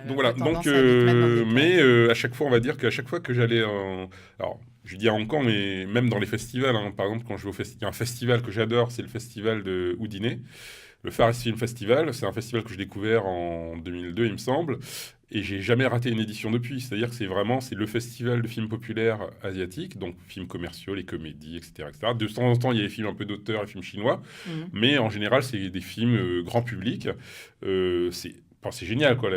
Donc voilà, tendance à vite mettre dans des mais cases. à chaque fois, on va dire qu'à chaque fois que j'allais alors, je dis à Hong Kong, mais même dans les festivals, hein, par exemple, quand je vais il y a un festival que j'adore, c'est le festival de Houdini, le Far East Film Festival. C'est un festival que j'ai découvert en 2002, il me semble, et j'ai jamais raté une édition depuis. C'est-à-dire que c'est le festival de films populaires asiatiques, donc films commerciaux, les comédies, etc., etc. De temps en temps, il y a des films un peu d'auteur, les films chinois, Mhm. mais en général, c'est des films grand public. C'est génial, quoi.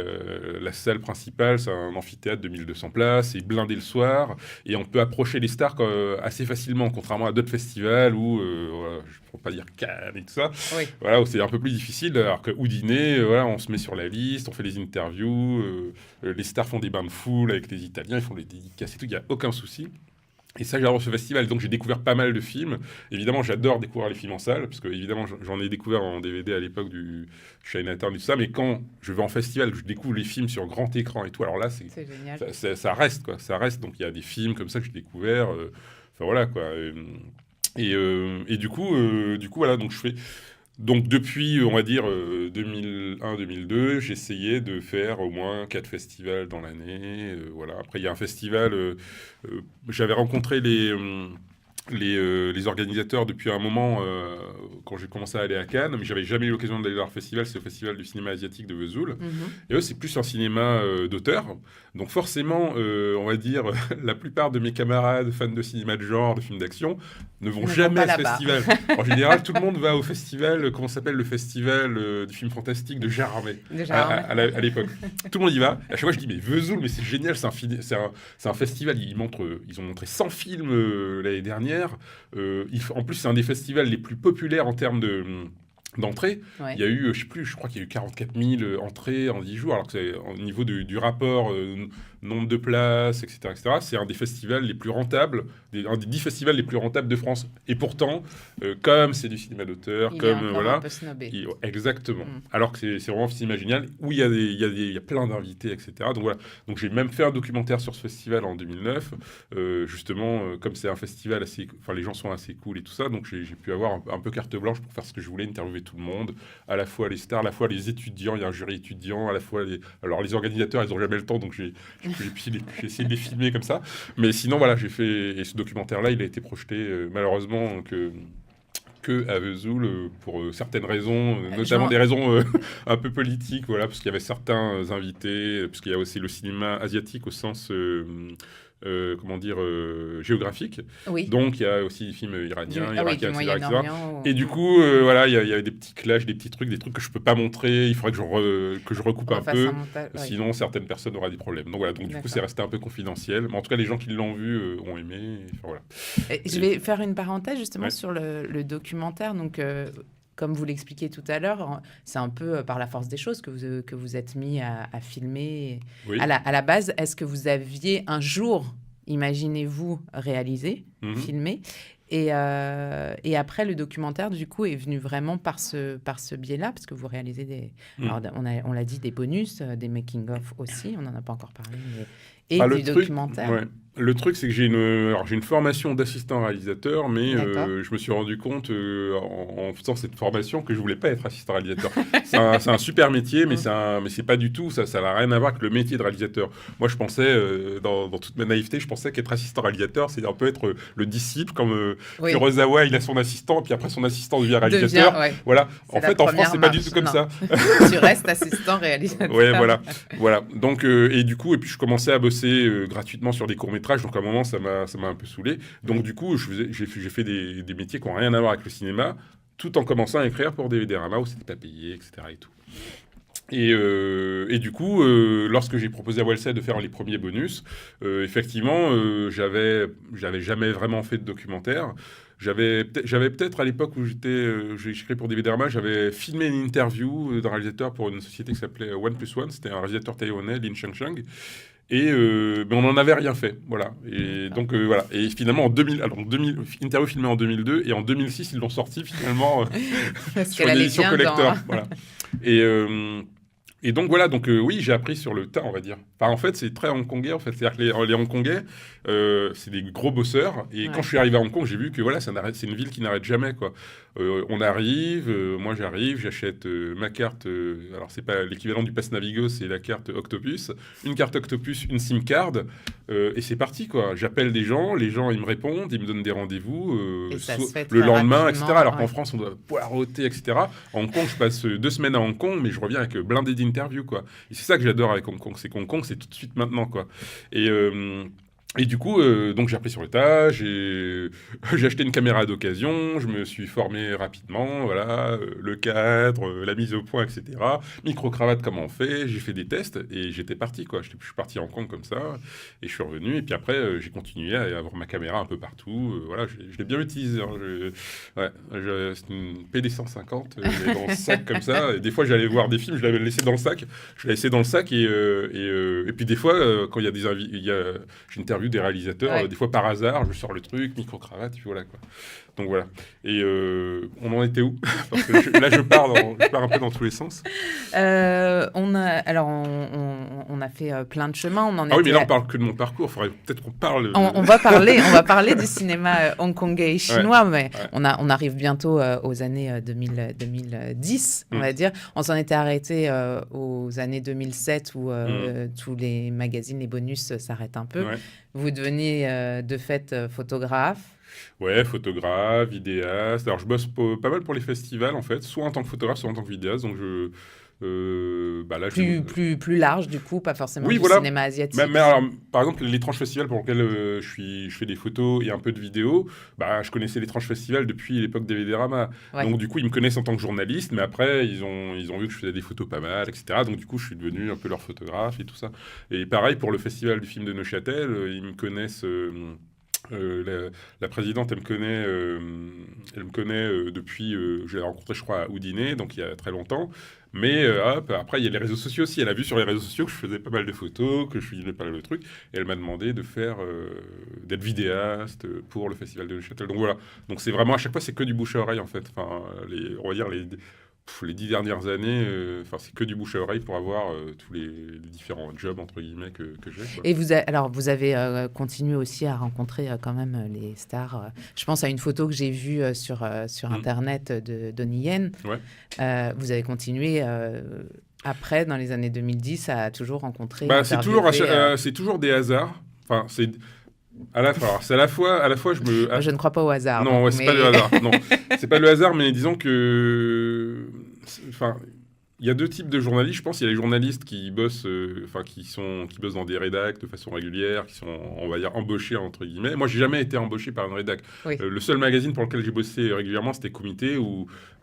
La salle principale, c'est un amphithéâtre de 1200 places, c'est blindé le soir, et on peut approcher les stars assez facilement, contrairement à d'autres festivals où, voilà, je ne peux pas dire Cannes et tout ça, Oui. voilà, où c'est un peu plus difficile, alors que Houdini, voilà, on se met sur la liste, on fait les interviews, les stars font des bains de foule avec les Italiens, ils font les dédicaces et tout, il n'y a aucun souci. Et ça, j'adore ce festival. Donc, j'ai découvert pas mal de films. Évidemment, j'adore découvrir les films en salle, parce que, évidemment, j'en ai découvert en DVD à l'époque du Chinatown et tout ça. Mais quand je vais en festival, je découvre les films sur grand écran et tout. Alors là, C'est génial. ça reste, quoi. Ça reste. Donc, il y a des films comme ça que j'ai découvert. Enfin, voilà, quoi. Et du coup, voilà. Donc, je fais. Donc depuis, on va dire, 2001-2002, j'essayais de faire au moins 4 festivals dans l'année. Voilà. Après, il y a un festival, j'avais rencontré les organisateurs depuis un moment quand j'ai commencé à aller à Cannes, mais j'avais jamais eu l'occasion d'aller à leur festival, c'est le festival du cinéma asiatique de Vesoul. Mhm. Et eux, c'est plus un cinéma d'auteur. Donc forcément, on va dire, la plupart de mes camarades fans de cinéma de genre, de films d'action, ne vont Ne vont jamais pas à ce là-bas. festival. En général, tout le monde va au festival, comment s'appelle le festival du film fantastique de Gérard Armé Déjà, à l'époque. Tout le monde y va. À chaque fois, je dis, mais Vesoul, mais c'est génial, c'est un festival. Ils ont montré 100 films l'année dernière. En plus, c'est un des festivals les plus populaires en termes d'entrée. ouais. Il y a eu, je sais plus, je crois qu'il y a eu 44 000 entrées en 10 jours, alors que c'est au niveau du rapport nombre de places, etc., etc. C'est un des festivals les plus rentables, un des 10 festivals les plus rentables de France. Et pourtant, comme c'est du cinéma d'auteur, Il est comme encore un voilà, peu snobé. exactement. Mm. Alors que c'est vraiment un festival génial où il y a plein d'invités, etc. Donc voilà. Donc j'ai même fait un documentaire sur ce festival en 2009, justement, comme c'est un festival enfin les gens sont assez cool et tout ça, donc j'ai pu avoir un peu carte blanche pour faire ce que je voulais, interviewer tout le monde, à la fois les stars, à la fois les étudiants, il y a un jury étudiant, à la fois alors les organisateurs, ils ont jamais le temps, donc j'ai essayé de les filmer comme ça. Mais sinon, voilà, j'ai fait. Et ce documentaire-là, il a été projeté, malheureusement, que à Vesoul pour certaines raisons, notamment des raisons un peu politiques, voilà, parce qu'il y avait certains invités, parce qu'il y a aussi le cinéma asiatique au sens, comment dire, géographique. Oui. Donc il y a aussi des films iraniens, Du irakiens, etc., etc. Moyen-Orient. Et du coup, voilà, il y a des petits clashs, des petits trucs, des trucs que je peux pas montrer. Il faudrait que je recoupe un peu. Sinon, certaines personnes auraient des problèmes. Donc voilà, donc du coup, c'est resté un peu confidentiel. Mais en tout cas, les gens qui l'ont vu ont aimé. Enfin, voilà. Je vais faire une parenthèse justement Ouais. sur le documentaire. Donc, comme vous l'expliquiez tout à l'heure, c'est un peu par la force des choses que vous êtes mis à filmer. Oui. À la base, est-ce que vous aviez un jour, imaginez-vous, réalisé, filmé et après, le documentaire, du coup, est venu vraiment par ce biais-là, parce que vous réalisez alors, on l'a dit, des bonus, des making-of aussi, on n'en a pas encore parlé, et du documentaire. Ouais. Le truc, c'est que j'ai une formation d'assistant réalisateur, mais je me suis rendu compte en faisant cette formation que je voulais pas être assistant réalisateur. C'est un super métier, mais c'est pas du tout, ça n'a rien à voir avec le métier de réalisateur. Moi, je pensais, dans toute ma naïveté, je pensais qu'être assistant réalisateur, c'est un peu être le disciple, comme Kurosawa, il a son assistant, puis après son assistant devient réalisateur. Voilà. En fait, en France, c'est pas du tout comme ça. Tu restes assistant réalisateur. Ouais, voilà. Donc, et du coup, puis je commençais à bosser gratuitement sur des courts-métrages. Donc à un moment, ça m'a un peu saoulé. Donc du coup, j'ai fait des métiers qui n'ont rien à voir avec le cinéma, tout en commençant à écrire pour DVD-Rama où c'était pas payé, etc. et tout. Et du coup, lorsque j'ai proposé à Walsed de faire les premiers bonus, effectivement, j'avais jamais vraiment fait de documentaire. J'avais peut-être à l'époque où j'ai écrit pour DVD-Rama, j'avais filmé une interview d'un réalisateur pour une société qui s'appelait OnePlus1. C'était un réalisateur taïwanais, Lin Changchang. Et mais on n'en avait rien fait, voilà. Et donc voilà. Et finalement interview filmée en 2002 et en 2006 ils l'ont sorti finalement sur une édition collector. Voilà. Et donc voilà, donc oui, j'ai appris sur le tas, on va dire. Enfin, en fait, c'est très hongkongais, en fait. C'est-à-dire que les Hongkongais, c'est des gros bosseurs. Et quand je suis arrivé à Hong Kong, j'ai vu que voilà, c'est une ville qui n'arrête jamais, quoi. On arrive, moi j'arrive, j'achète ma carte. Alors, c'est pas l'équivalent du Pass Navigo, c'est la carte Octopus. Une carte Octopus, une SIM card. Et c'est parti, quoi. J'appelle des gens, les gens, ils me répondent, ils me donnent des rendez-vous le lendemain, etc. Alors qu'en France, on doit poireauter, etc. À Hong Kong, je passe 2 semaines à Hong Kong, mais je reviens avec blindé d'interviews, quoi. Et c'est ça que j'adore avec Hong Kong, c'est qu'Hong Kong, c'est tout de suite maintenant, quoi. Et du coup, donc j'ai appris sur le tas, j'ai acheté une caméra d'occasion, je me suis formé rapidement, voilà, le cadre, la mise au point, etc. Micro-cravate, comment on fait, j'ai fait des tests et j'étais parti, quoi. Je suis parti à Hong Kong comme ça et je suis revenu. Et puis après, j'ai continué à avoir ma caméra un peu partout. Voilà, je l'ai bien utilisée. Hein, c'est une PD150 dans le sac comme ça. Et des fois, j'allais voir des films, je l'avais laissé dans le sac. Je l'avais laissé dans le sac et puis des fois, quand il y a j'interviewe des réalisateurs, des fois par hasard, je sors le truc, micro-cravate, et puis voilà, quoi. Donc voilà. Et on en était où? Parce que là, je pars un peu dans tous les sens. On a fait plein de chemins. Oui, mais là, on parle que de mon parcours. Il faudrait peut-être qu'on parle... On va parler du cinéma hongkongais et chinois, mais on arrive bientôt aux années 2010, on va dire. On s'en était arrêté aux années 2007 où tous les magazines, les bonus s'arrêtent un peu. Ouais. Vous devenez de fait photographe. Ouais, photographe, vidéaste. Alors, je bosse pas mal pour les festivals, en fait, soit en tant que photographe, soit en tant que vidéaste. Donc, là, plus large, du coup, pas forcément cinéma asiatique. Mais alors, par exemple, l'étrange festival pour lequel je fais des photos et un peu de vidéos, je connaissais l'étrange festival depuis l'époque des Vidérama. Ouais. Donc, du coup, ils me connaissent en tant que journaliste, mais après, ils ont vu que je faisais des photos pas mal, etc. Donc, du coup, je suis devenu un peu leur photographe et tout ça. Et pareil, pour le festival du film de Neuchâtel, ils me connaissent... la présidente, elle me connaît depuis, je l'ai rencontrée, je crois, à Houdinet, donc il y a très longtemps. Mais après, il y a les réseaux sociaux aussi. Elle a vu sur les réseaux sociaux que je faisais pas mal de photos, que je filmais pas mal de trucs. Et elle m'a demandé d'être vidéaste pour le festival de Neuchâtel. Donc voilà. Donc c'est vraiment, à chaque fois, c'est que du bouche à oreille, en fait. Enfin, on va dire les 10 dernières années, c'est que du bouche à oreille pour avoir tous les différents jobs, entre guillemets, que j'ai. Quoi. Et vous avez continué aussi à rencontrer quand même les stars. Je pense à une photo que j'ai vue sur Internet de Donnie Yen. Ouais. Vous avez continué... après, dans les années 2010, à toujours rencontrer... c'est toujours des hasards. Enfin, c'est... À la fois, je ne crois pas au hasard. Non, c'est pas le hasard. Non, c'est pas le hasard, mais disons que, il y a deux types de journalistes. Je pense qu'il y a les journalistes qui bossent, qui bossent dans des rédacs de façon régulière, qui sont, on va dire, embauchés entre guillemets. Moi, j'ai jamais été embauché par une rédac. Oui. Le seul magazine pour lequel j'ai bossé régulièrement, c'était Comité,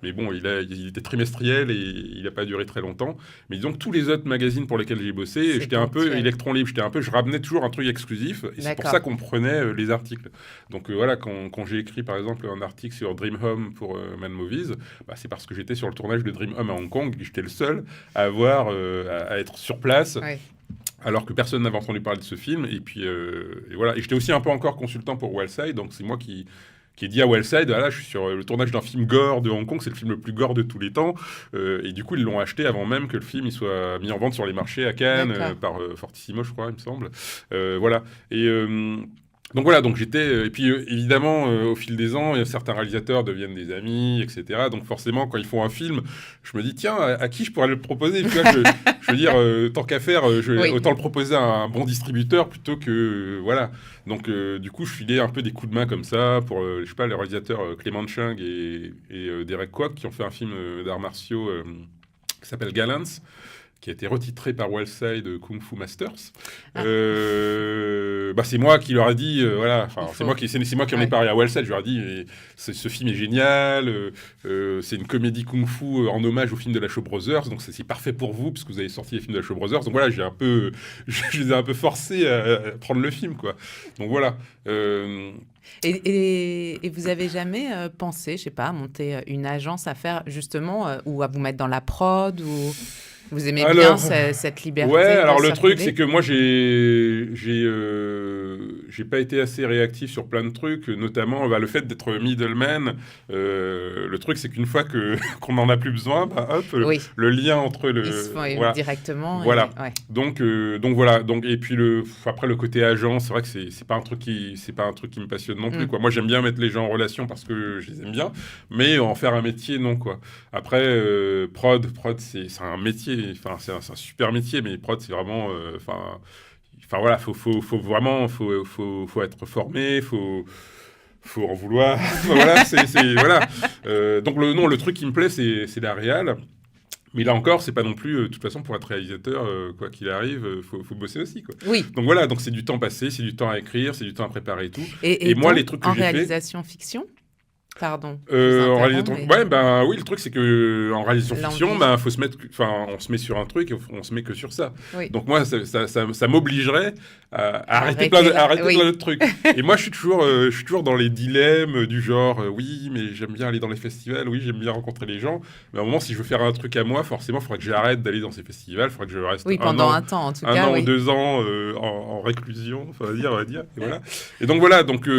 mais bon, il était trimestriel et il n'a pas duré très longtemps. Mais disons que tous les autres magazines pour lesquels j'ai bossé, j'étais un peu électron libre. Je ramenais toujours un truc exclusif. Et c'est pour ça qu'on prenait les articles. Donc voilà, quand j'ai écrit par exemple un article sur Dream Home pour Mad Movies, c'est parce que j'étais sur le tournage de Dream Home à Hong Kong et j'étais le seul à à être sur place. Ouais. Alors que personne n'avait entendu parler de ce film. Et puis et voilà. Et j'étais aussi un peu encore consultant pour Wellside. Donc c'est moi qui ai dit à Wellside, voilà, je suis sur le tournage d'un film gore de Hong Kong, c'est le film le plus gore de tous les temps. Et du coup, ils l'ont acheté avant même que le film il soit mis en vente sur les marchés à Cannes par Fortissimo, je crois, il me semble. Voilà. Et... donc voilà, donc j'étais... Et puis évidemment, au fil des ans, certains réalisateurs deviennent des amis, etc. Donc forcément, quand ils font un film, je me dis, tiens, à qui je pourrais le proposer? Puis là, je veux dire, tant qu'à faire, autant le proposer à un bon distributeur plutôt que... voilà. Donc du coup, je filais un peu des coups de main comme ça pour, je sais pas, les réalisateurs Clément Chung et Derek Kwok qui ont fait un film d'arts martiaux qui s'appelle Gallants, qui a été retitré par Wellside Kung Fu Masters. C'est moi qui leur ai dit, voilà, c'est moi qui en ai parlé à Wellside, je leur ai dit, ce film est génial, c'est une comédie Kung Fu en hommage au film de la Shaw Brothers, donc c'est parfait pour vous, parce que vous avez sorti les films de la Shaw Brothers, donc voilà, je les ai un peu forcés à prendre le film, quoi. Donc voilà. Et vous avez jamais pensé, je sais pas, à monter une agence, à faire justement, ou à vous mettre dans la prod, ou vous aimez bien cette liberté Ouais, alors de le truc, circuler? c'est que moi, j'ai pas été assez réactif sur plein de trucs, notamment le fait d'être middleman. Le truc, c'est qu'une fois que qu'on en a plus besoin, bah, hop, Oui, le lien entre ils se font voilà, directement. voilà. Ouais. Donc voilà. Donc et puis après le côté agent, c'est vrai que c'est pas un truc qui me passionne non plus, quoi. Moi, j'aime bien mettre les gens en relation parce que je les aime bien, mais en faire un métier, non, quoi. Après, prod, c'est un métier. Enfin, c'est un super métier, mais prod, c'est vraiment, enfin voilà, faut vraiment, faut être formé, faut en vouloir. Voilà, voilà. Donc le truc qui me plaît, c'est la réal. Mais là encore, c'est pas non plus, de toute façon, pour être réalisateur, quoi qu'il arrive, faut bosser aussi, quoi. Oui. Donc voilà, donc c'est du temps passé, c'est du temps à écrire, c'est du temps à préparer et tout. Et moi, donc, les trucs que en j'ai fait... réalisation fiction? Pardon, je vous En interromps, réalisation... mais Ouais, ben oui, le truc c'est que en réalisation fiction, l'envie. ben faut se mettre, enfin, on se met sur un truc, et on se met que sur ça. Oui. Donc moi, ça m'obligerait à arrêter Arrêter plein oui. d'autres trucs. Et moi, je suis toujours dans les dilemmes du genre, oui, mais j'aime bien aller dans les festivals, oui, j'aime bien rencontrer les gens. Mais à un moment, si je veux faire un truc à moi, forcément, il faudrait que j'arrête d'aller dans ces festivals, il faudrait que je reste Oui, pendant un temps, en tout cas. un an oui. ou 2 ans en réclusion, enfin, on va dire. Et voilà. Et donc voilà, donc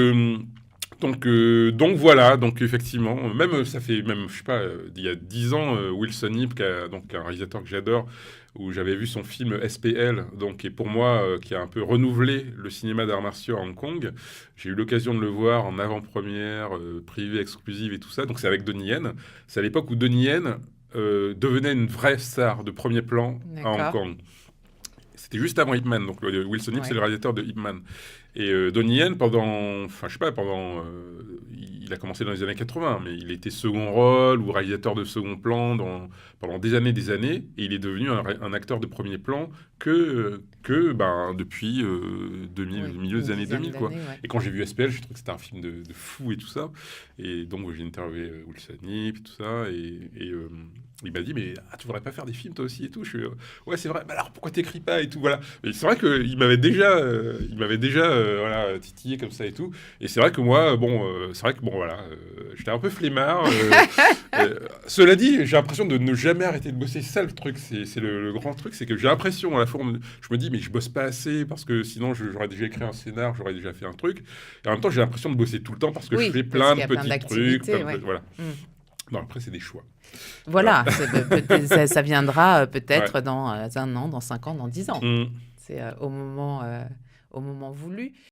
voilà, donc effectivement, même ça fait même, je sais pas, il y a 10 ans, Wilson Yip, donc un réalisateur que j'adore, où j'avais vu son film SPL, donc et pour moi, qui a un peu renouvelé le cinéma d'arts martiaux à Hong Kong. J'ai eu l'occasion de le voir en avant-première, privée, exclusive et tout ça. Donc c'est avec Donnie Yen. C'est à l'époque où Donnie Yen devenait une vraie star de premier plan à Hong Kong. C'était juste avant Ip Man, donc Wilson Yip, c'est le réalisateur de Ip Man. Et Donnie Yen, il a commencé dans les années 80, mais il était second rôle ou réalisateur de second plan pendant des années, et il est devenu un acteur de premier plan depuis le milieu des années 2000, quoi. Ouais. Et quand j'ai vu SPL, j'ai trouvé que c'était un film de fou et tout ça. Et donc j'ai interviewé Wilson Yip et tout ça, et il m'a dit, mais tu voudrais pas faire des films toi aussi et tout. Je suis ouais, c'est vrai. Mais alors pourquoi t'écris pas et tout, voilà. Et c'est vrai qu'il m'avait déjà voilà, titillé comme ça et tout. Et c'est vrai que moi, voilà, j'étais un peu flemmard. Cela dit, j'ai l'impression de ne jamais arrêter de bosser. C'est ça le truc, c'est le grand truc, c'est que j'ai l'impression à la fois, je me dis, mais je bosse pas assez parce que sinon j'aurais déjà écrit un scénar, j'aurais déjà fait un truc. Et en même temps, j'ai l'impression de bosser tout le temps parce que je fais plein de petits trucs. Voilà. Non, après, c'est des choix. Voilà, ça viendra peut-être dans 1 an, dans 5 ans, dans 10 ans. C'est au moment voulu.